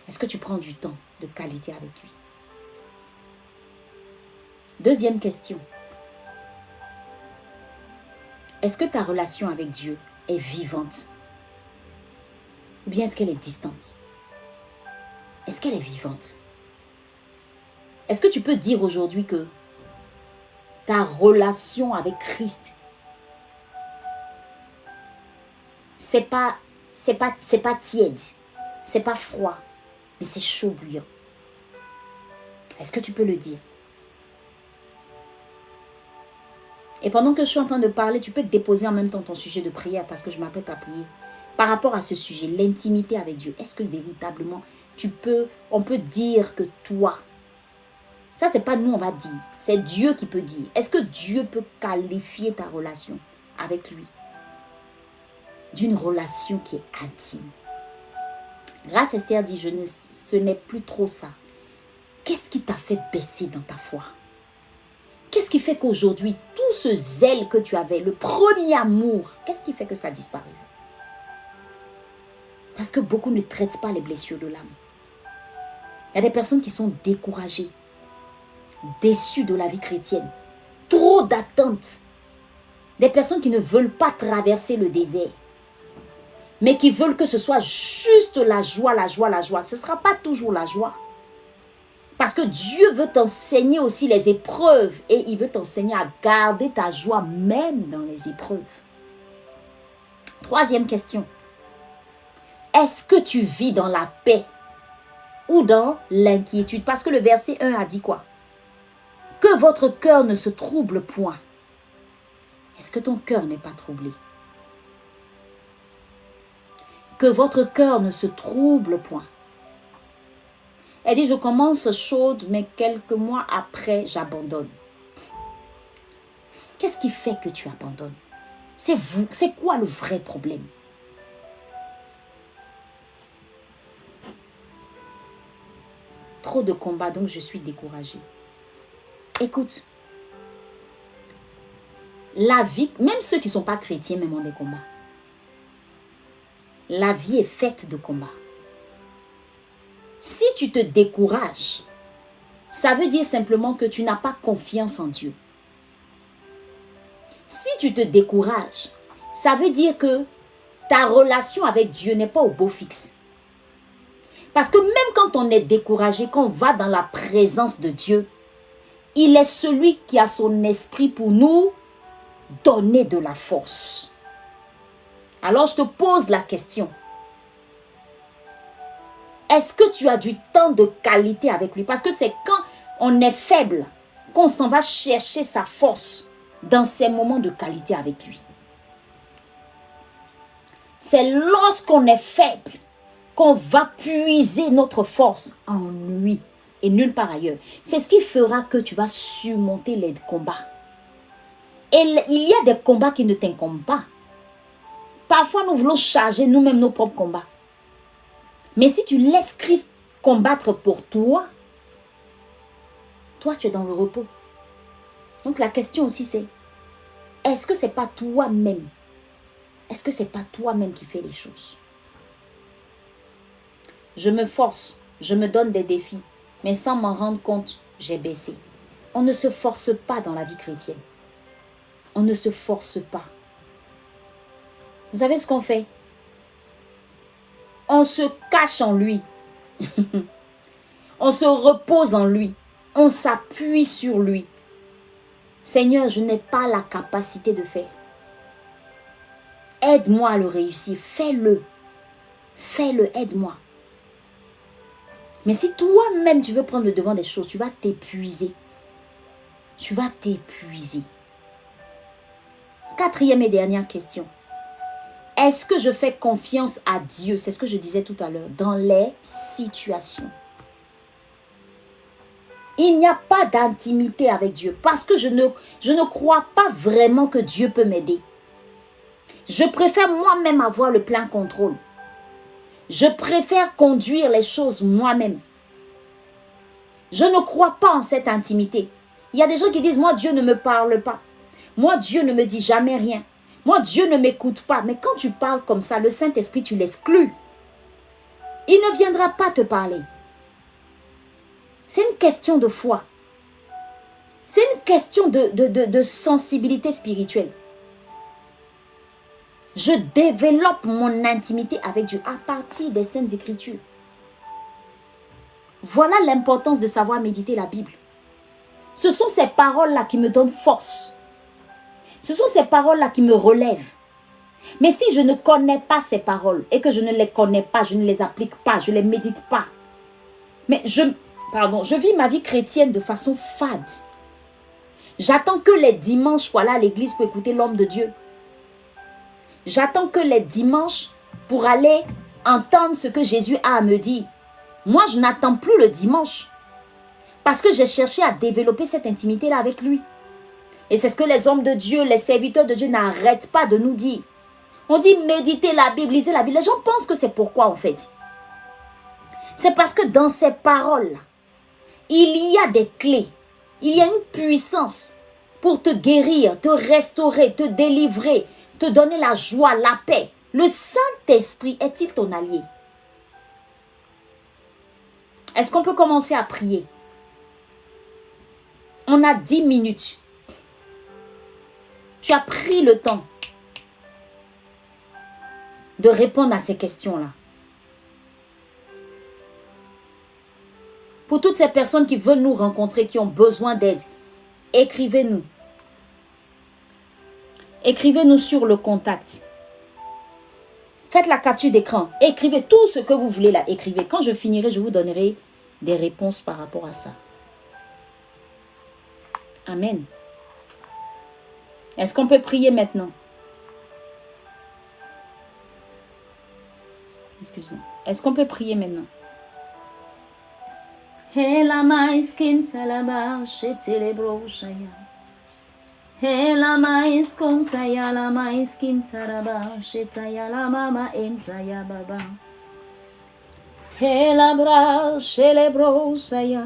Est-ce que tu prends du temps de qualité avec lui? Deuxième question. Est-ce que ta relation avec Dieu est vivante? Ou bien est-ce qu'elle est distante? Est-ce qu'elle est vivante? Est-ce que tu peux dire aujourd'hui que ta relation avec Christ, c'est pas tiède, c'est pas froid, mais c'est chaud bouillant? Est-ce que tu peux le dire? Et pendant que je suis en train de parler, tu peux te déposer en même temps ton sujet de prière parce que je m'apprête à prier. Par rapport à ce sujet, l'intimité avec Dieu, est-ce que véritablement on peut dire que toi, ça c'est pas nous on va dire, c'est Dieu qui peut dire. Est-ce que Dieu peut qualifier ta relation avec lui d'une relation qui est intime? Grâce Esther dit, ce n'est plus trop ça. Qu'est-ce qui t'a fait baisser dans ta foi? Qu'est-ce qui fait qu'aujourd'hui, tout ce zèle que tu avais, le premier amour, qu'est-ce qui fait que ça a disparu? Parce que beaucoup ne traitent pas les blessures de l'âme. Il y a des personnes qui sont découragées, déçues de la vie chrétienne, trop d'attentes. Des personnes qui ne veulent pas traverser le désert, mais qui veulent que ce soit juste la joie, la joie, la joie. Ce ne sera pas toujours la joie. Parce que Dieu veut t'enseigner aussi les épreuves et il veut t'enseigner à garder ta joie même dans les épreuves. Troisième question. Est-ce que tu vis dans la paix ou dans l'inquiétude? Parce que le verset 1 a dit quoi? Que votre cœur ne se trouble point. Est-ce que ton cœur n'est pas troublé? Que votre cœur ne se trouble point. Elle dit, je commence chaude, mais quelques mois après, j'abandonne. Qu'est-ce qui fait que tu abandonnes? C'est vous. C'est quoi le vrai problème? Trop de combats, donc je suis découragée. Écoute, la vie, même ceux qui ne sont pas chrétiens, même ont des combats. La vie est faite de combats. Si tu te décourages, ça veut dire simplement que tu n'as pas confiance en Dieu. Si tu te décourages, ça veut dire que ta relation avec Dieu n'est pas au beau fixe. Parce que même quand on est découragé, quand on va dans la présence de Dieu, il est celui qui a son esprit pour nous donner de la force. Alors je te pose la question. Est-ce que tu as du temps de qualité avec lui? Parce que c'est quand on est faible qu'on s'en va chercher sa force dans ces moments de qualité avec lui. C'est lorsqu'on est faible qu'on va puiser notre force en lui et nulle part ailleurs. C'est ce qui fera que tu vas surmonter les combats. Et il y a des combats qui ne t'incombent pas. Parfois, nous voulons charger nous-mêmes nos propres combats. Mais si tu laisses Christ combattre pour toi, toi, tu es dans le repos. Donc, la question aussi, c'est, est-ce que ce n'est pas toi-même? Est-ce que ce n'est pas toi-même qui fais les choses? Je me force, je me donne des défis, mais sans m'en rendre compte, j'ai baissé. On ne se force pas dans la vie chrétienne. On ne se force pas. Vous savez ce qu'on fait? On se cache en lui. On se repose en lui. On s'appuie sur lui. Seigneur, je n'ai pas la capacité de faire. Aide-moi à le réussir. Fais-le. Fais-le, aide-moi. Mais si toi-même tu veux prendre le devant des choses, tu vas t'épuiser. Tu vas t'épuiser. Quatrième et dernière question. Est-ce que je fais confiance à Dieu? C'est ce que je disais tout à l'heure. Dans les situations. Il n'y a pas d'intimité avec Dieu. Parce que je ne crois pas vraiment que Dieu peut m'aider. Je préfère moi-même avoir le plein contrôle. Je préfère conduire les choses moi-même. Je ne crois pas en cette intimité. Il y a des gens qui disent, moi Dieu ne me parle pas. Moi Dieu ne me dit jamais rien. Moi, Dieu ne m'écoute pas. Mais quand tu parles comme ça, le Saint-Esprit, tu l'exclus. Il ne viendra pas te parler. C'est une question de foi. C'est une question de sensibilité spirituelle. Je développe mon intimité avec Dieu à partir des Saintes Écritures. Voilà l'importance de savoir méditer la Bible. Ce sont ces paroles-là qui me donnent force. Ce sont ces paroles-là qui me relèvent. Mais si je ne connais pas ces paroles et que je ne les connais pas, je ne les applique pas, je ne les médite pas. Mais je vis ma vie chrétienne de façon fade. J'attends que les dimanches, voilà, à l'église pour écouter l'homme de Dieu. J'attends que les dimanches pour aller entendre ce que Jésus a à me dire. Moi, je n'attends plus le dimanche. Parce que j'ai cherché à développer cette intimité-là avec lui. Et c'est ce que les hommes de Dieu, les serviteurs de Dieu n'arrêtent pas de nous dire. On dit méditer la Bible, lisez la Bible. Les gens pensent que c'est pourquoi en fait. C'est parce que dans ces paroles, il y a des clés. Il y a une puissance pour te guérir, te restaurer, te délivrer, te donner la joie, la paix. Le Saint-Esprit est-il ton allié? Est-ce qu'on peut commencer à prier? On a 10 minutes. Tu as pris le temps de répondre à ces questions-là. Pour toutes ces personnes qui veulent nous rencontrer, qui ont besoin d'aide, écrivez-nous. Écrivez-nous sur le contact. Faites la capture d'écran. Écrivez tout ce que vous voulez là. Écrivez. Quand je finirai, je vous donnerai des réponses par rapport à ça. Amen. Est-ce qu'on peut prier maintenant? Excuse-moi. Est-ce qu'on peut prier maintenant? Hela maiskin salaba shetelebro shaya. Hela maiskon taya la maiskin taraba shetaya la mama entaya baba. Hela bra shelebro shaya.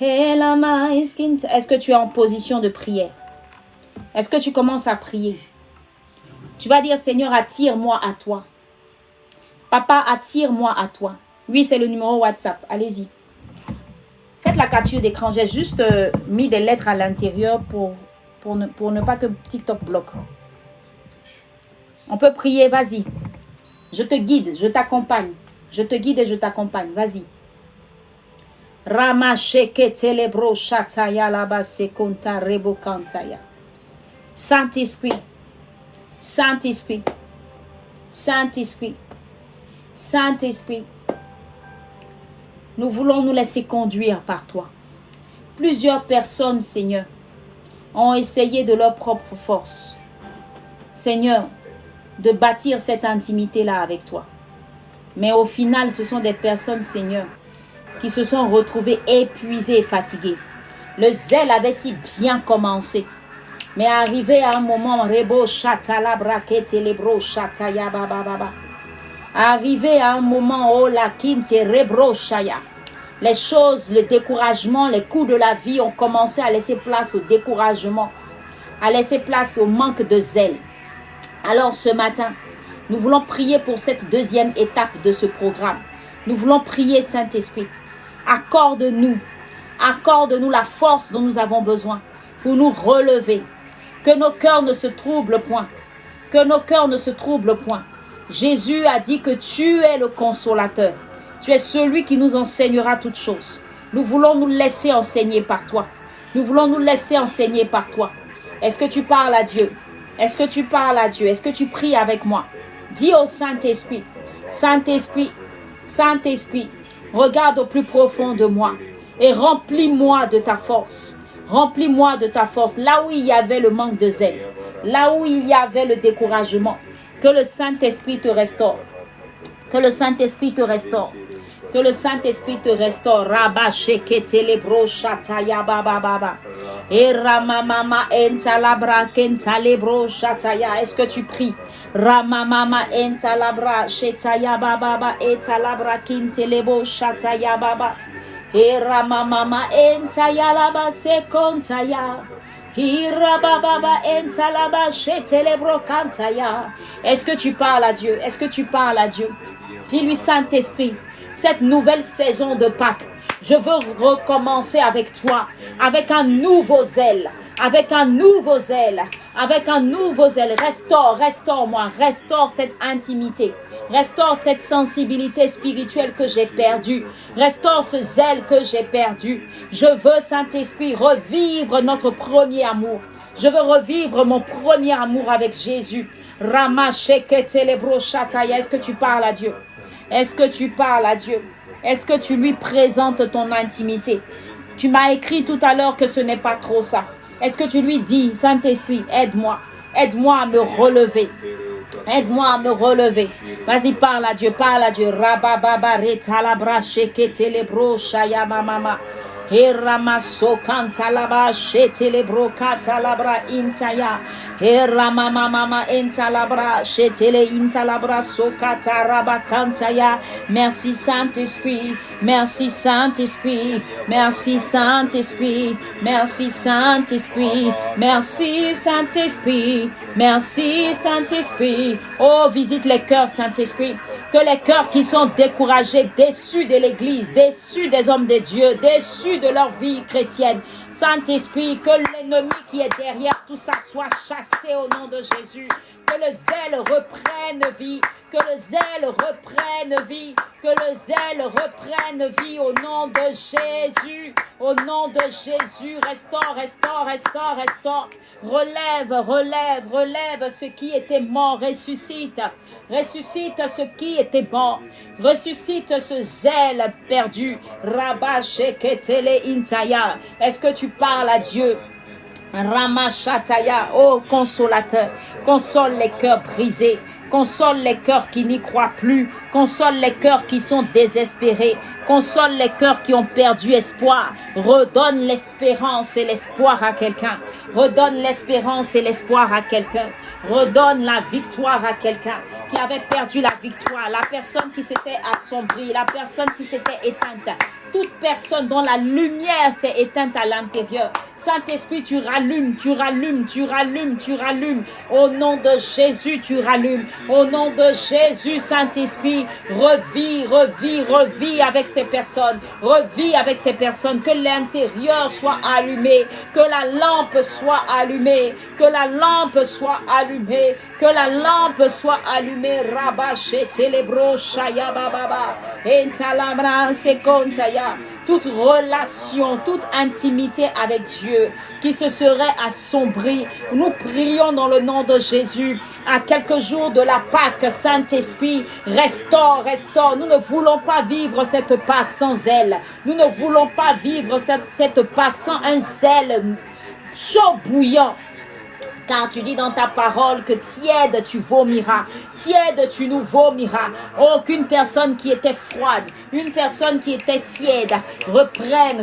Hela maiskin. Est-ce que tu es en position de prière? Est-ce que tu commences à prier? Tu vas dire, Seigneur, attire-moi à toi. Papa, attire-moi à toi. Oui, c'est le numéro WhatsApp. Allez-y. Faites la capture d'écran. J'ai juste mis des lettres à l'intérieur pour ne pas que TikTok bloque. On peut prier, vas-y. Je te guide, je t'accompagne. Je te guide et je t'accompagne. Vas-y. Rama sheke telebro shataya laba sekonta rebo kantaya. Saint-Esprit, Saint-Esprit, Saint-Esprit, Saint-Esprit, nous voulons nous laisser conduire par toi. Plusieurs personnes, Seigneur, ont essayé de leur propre force, Seigneur, de bâtir cette intimité-là avec toi. Mais au final, ce sont des personnes, Seigneur, qui se sont retrouvées épuisées et fatiguées. Le zèle avait si bien commencé. Mais arrivé à un moment, rebo chata la braquette les bro chata ya baba baba. Arrivé à un moment, oh la quinte rebro chaya. Les choses, le découragement, les coups de la vie ont commencé à laisser place au découragement, à laisser place au manque de zèle. Alors ce matin, nous voulons prier pour cette deuxième étape de ce programme. Nous voulons prier, Saint-Esprit. Accorde-nous la force dont nous avons besoin pour nous relever. Que nos cœurs ne se troublent point. Que nos cœurs ne se troublent point. Jésus a dit que tu es le consolateur. Tu es celui qui nous enseignera toutes choses. Nous voulons nous laisser enseigner par toi. Nous voulons nous laisser enseigner par toi. Est-ce que tu parles à Dieu? Est-ce que tu parles à Dieu? Est-ce que tu pries avec moi? Dis au Saint-Esprit, Saint-Esprit, Saint-Esprit, regarde au plus profond de moi et remplis-moi de ta force. Remplis-moi de ta force. Là où il y avait le manque de zèle, là où il y avait le découragement, que le Saint-Esprit te restaure. Que le Saint-Esprit te restaure. Que le Saint-Esprit te restaure. Rabba shekete lebro shataya baba baba. Et ramamama entalabra kentalebro shataya. Est-ce que tu pries? Ramamama entalabra shetaya baba baba etalabra kintelebo shataya baba. Et ramamama entayalaba sekontaya. Est-ce que tu parles à Dieu? Est-ce que tu parles à Dieu? Dis-lui, Saint-Esprit, cette nouvelle saison de Pâques, je veux recommencer avec toi, avec un nouveau zèle, avec un nouveau zèle, avec un nouveau zèle. Restaure-moi, restaure cette intimité. Restaure cette sensibilité spirituelle que j'ai perdue. Restaure ce zèle que j'ai perdu. Je veux, Saint-Esprit, revivre notre premier amour. Je veux revivre mon premier amour avec Jésus. Rama shekete lebro shataya. Est-ce que tu parles à Dieu? Est-ce que tu parles à Dieu? Est-ce que tu lui présentes ton intimité? Tu m'as écrit tout à l'heure que ce n'est pas trop ça. Est-ce que tu lui dis, Saint-Esprit, aide-moi. Aide-moi à me relever. Aide-moi à me relever. Vas-y, parle à Dieu, parle à Dieu. Rabababa retalabra sheketelebro shayamamama. Heramaso kantalaba shetelebro katalabra intaya. Heramamamama intalabra shetele intalabra sokataraba kantaya. Merci Saint-Esprit. Merci Saint-Esprit. Merci Saint-Esprit. Merci Saint-Esprit. Merci Saint-Esprit. Merci Saint-Esprit. Oh, visite les cœurs, Saint-Esprit. Que les cœurs qui sont découragés, déçus de l'Église, déçus des hommes de Dieu, déçus de leur vie chrétienne. Saint-Esprit, que l'ennemi qui est derrière tout ça soit chassé au nom de Jésus. Que le zèle reprenne vie. Que le zèle reprenne vie. Que le zèle reprenne vie au nom de Jésus. Au nom de Jésus. Restaure, restaure, restaure, restaure. Relève, relève, relève ce qui était mort. Ressuscite. Ressuscite ce qui était mort. Ressuscite ce zèle perdu. Rabba sheketele intaya. Est-ce que tu parles à Dieu? Ramachataya, oh consolateur, console les cœurs brisés, console les cœurs qui n'y croient plus, console les cœurs qui sont désespérés, console les cœurs qui ont perdu espoir, redonne l'espérance et l'espoir à quelqu'un, redonne l'espérance et l'espoir à quelqu'un, redonne la victoire à quelqu'un qui avait perdu la victoire, la personne qui s'était assombrie, la personne qui s'était éteinte. Toute personne dont la lumière s'est éteinte à l'intérieur. Saint-Esprit, tu rallumes, tu rallumes, tu rallumes, tu rallumes. Au nom de Jésus, tu rallumes. Au nom de Jésus, Saint-Esprit, revis, revis, revis avec ces personnes. Revis avec ces personnes. Que l'intérieur soit allumé. Que la lampe soit allumée. Que la lampe soit allumée. Que la lampe soit allumée. Rabba shetelebro shaya bababa. Entalabra sekontaya. Toute relation, toute intimité avec Dieu qui se serait assombrie. Nous prions dans le nom de Jésus. À quelques jours de la Pâque, Saint-Esprit, restaure, restaure. Nous ne voulons pas vivre cette Pâque sans elle. Nous ne voulons pas vivre cette Pâque sans un zèle chaud bouillant. Car tu dis dans ta parole que tiède tu vomiras, tiède tu nous vomiras. Aucune personne qui était froide, une personne qui était tiède, reprenne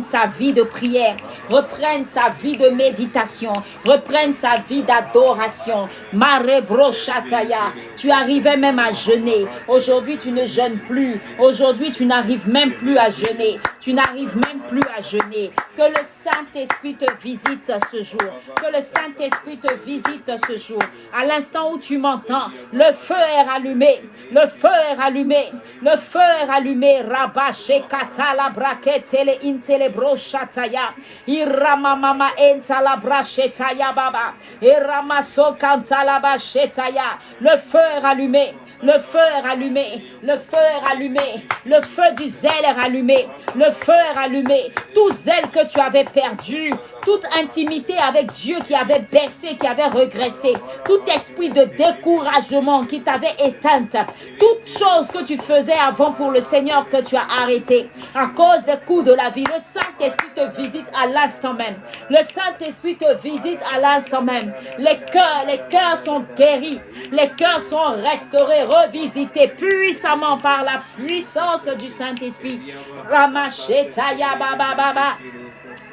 sa vie de prière, reprenne sa vie de méditation, reprenne sa vie d'adoration. Marebrochataya, tu arrivais même à jeûner. Aujourd'hui tu ne jeûnes plus. Aujourd'hui tu n'arrives même plus à jeûner. Tu n'arrives même plus à jeûner. Que le Saint-Esprit te visite ce jour. Que le Saint-Esprit te visite ce jour. À l'instant où tu m'entends, le feu est rallumé. Le feu est rallumé. Le feu est rallumé. Rabache katala braketele intelebro shataya. Iramamama entala brachetaya baba. Iramaso kantala bachetaya. Le feu est rallumé. Le feu est rallumé. Le feu est rallumé. Le feu du zèle est rallumé. Le feu est rallumé. Tout zèle que tu avais perdu, toute intimité avec Dieu qui avait baissé, qui avait régressé, tout esprit de découragement qui t'avait éteinte, toute chose que tu faisais avant pour le Seigneur que tu as arrêté à cause des coups de la vie, le Saint-Esprit te visite à l'instant même. Le Saint-Esprit te visite à l'instant même. Les cœurs sont guéris, les cœurs sont restaurés, revisités puissamment par la puissance du Saint-Esprit. Ramachetaya baba baba.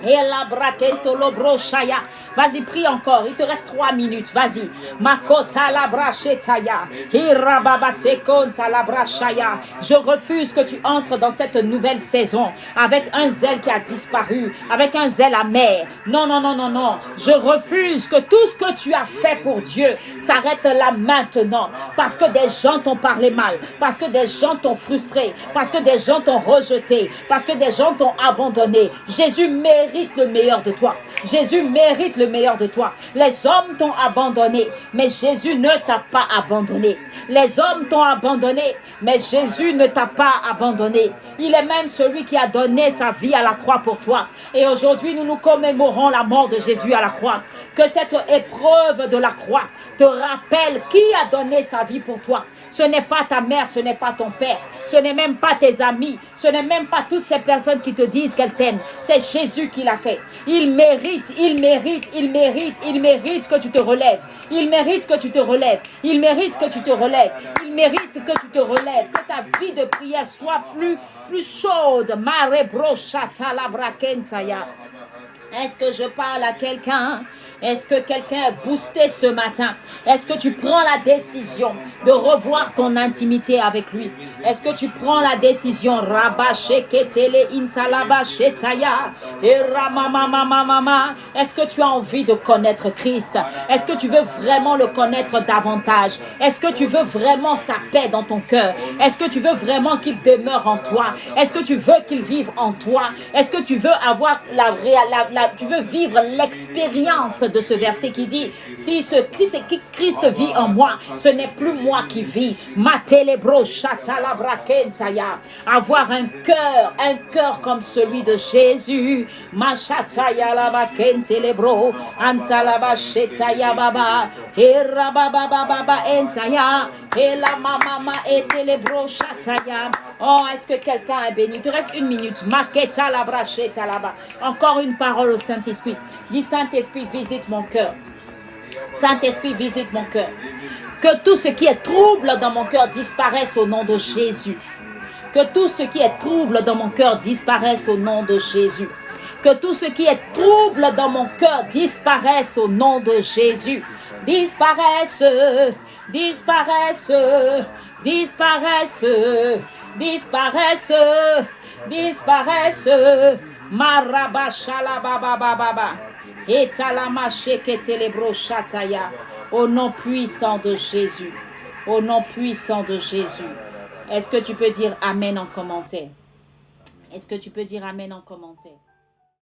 Et la braquento lo brochaya. Vas-y, prie encore. Il te reste 3 minutes. Vas-y. Makota la brachetaya. Hirababa sekonta la brachaya. Je refuse que tu entres dans cette nouvelle saison avec un zèle qui a disparu, avec un zèle amer. Non, non, non, non, non. Je refuse que tout ce que tu as fait pour Dieu s'arrête là maintenant. Parce que des gens t'ont parlé mal. Parce que des gens t'ont frustré. Parce que des gens t'ont rejeté. Parce que des gens t'ont abandonné. Jésus mérite le meilleur de toi. Jésus mérite le meilleur de toi. Les hommes t'ont abandonné, mais Jésus ne t'a pas abandonné. Les hommes t'ont abandonné, mais Jésus ne t'a pas abandonné. Il est même celui qui a donné sa vie à la croix pour toi. Et aujourd'hui, nous commémorons la mort de Jésus à la croix. Que cette épreuve de la croix te rappelle qui a donné sa vie pour toi. Ce n'est pas ta mère, ce n'est pas ton père, ce n'est même pas tes amis, ce n'est même pas toutes ces personnes qui te disent qu'elles t'aiment. C'est Jésus qui l'a fait. Il mérite que tu te relèves. Il mérite que tu te relèves. Il mérite que tu te relèves. Il mérite que tu te relèves. Que ta vie de prière soit plus chaude. Mare brochata la brakentaya. Est-ce que je parle à quelqu'un? Est-ce que quelqu'un est boosté ce matin? Est-ce que tu prends la décision de revoir ton intimité avec lui? Est-ce que tu prends la décision? Est-ce que tu as envie de connaître Christ? Est-ce que tu veux vraiment le connaître davantage? Est-ce que tu veux vraiment sa paix dans ton cœur? Est-ce que tu veux vraiment qu'il demeure en toi? Est-ce que tu veux qu'il vive en toi? Est-ce que tu veux avoir tu veux vivre l'expérience de ce verset qui dit, si Christ vit en moi, ce n'est plus moi qui vis. Avoir un cœur comme celui de Jésus. Oh, est-ce que quelqu'un est béni? Il te reste 1 minute. Encore une parole au Saint-Esprit. Dis, Saint-Esprit, visite mon cœur. Saint-Esprit, visite mon cœur. Que tout ce qui est trouble dans mon cœur disparaisse au nom de Jésus. Que tout ce qui est trouble dans mon cœur disparaisse au nom de Jésus. Que tout ce qui est trouble dans mon cœur disparaisse au nom de Jésus. Disparaisse, disparaisse, disparaisse, disparaisse, disparaisse. Marabashalababababa. Etalamasheketelebro-shataya. Au nom puissant de Jésus. Au nom puissant de Jésus. Est-ce que tu peux dire Amen en commentaire? Est-ce que tu peux dire Amen en commentaire?